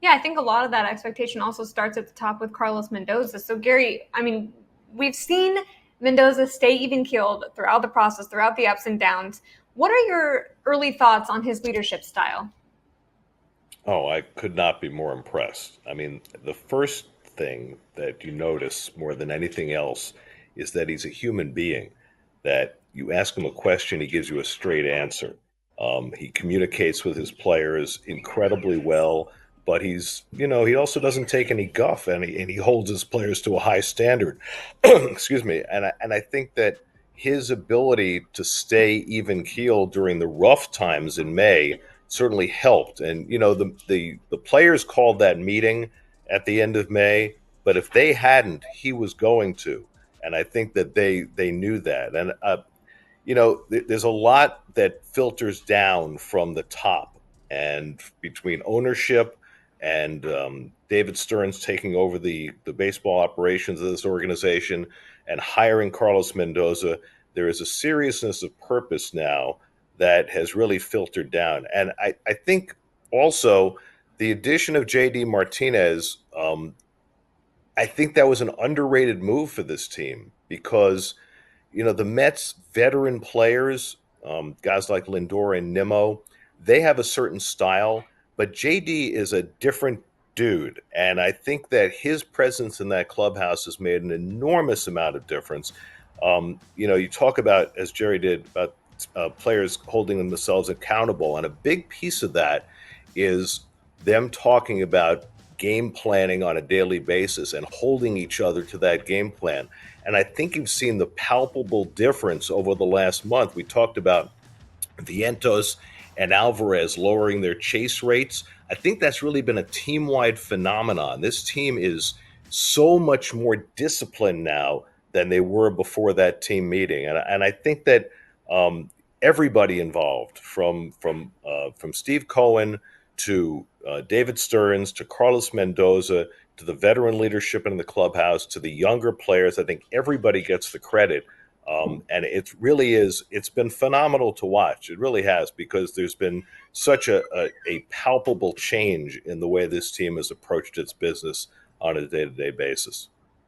Yeah, I think a lot of that expectation also starts at the top with Carlos Mendoza. So, Gary, I mean, we've seen Mendoza stay even keeled throughout the process, throughout the ups and downs. What are your early thoughts on his leadership style? Oh, I could not be more impressed. I mean, the first thing that you notice more than anything else is that he's a human being, that you ask him a question, he gives you a straight answer. He communicates with his players incredibly well, but he also doesn't take any guff, and he holds his players to a high standard. Excuse me. And I think that his ability to stay even keel during the rough times in May certainly helped. And the players called that meeting at the end of May, but if they hadn't, he was going to. And I think that they knew that. And there's a lot that filters down from the top, and between ownership and David Stearns taking over the baseball operations of this organization and hiring Carlos Mendoza, there is a seriousness of purpose now that has really filtered down. And I think also the addition of JD Martinez, I think that was an underrated move for this team because the Mets veteran players, guys like Lindor and Nimmo, they have a certain style, but JD is a different dude. And I think that his presence in that clubhouse has made an enormous amount of difference. You talk about, as Jerry did, about players holding themselves accountable. And a big piece of that is them talking about game planning on a daily basis and holding each other to that game plan. And I think you've seen the palpable difference over the last month. We talked about Vientos and Alvarez lowering their chase rates. I think that's really been a team-wide phenomenon. This team is so much more disciplined now than they were before that team meeting, and I think that everybody involved, from Steve Cohen to David Stearns to Carlos Mendoza to the veteran leadership in the clubhouse to the younger players, I think everybody gets the credit. And it's been phenomenal to watch. It really has, because there's been such a palpable change in the way this team has approached its business on a day-to-day basis.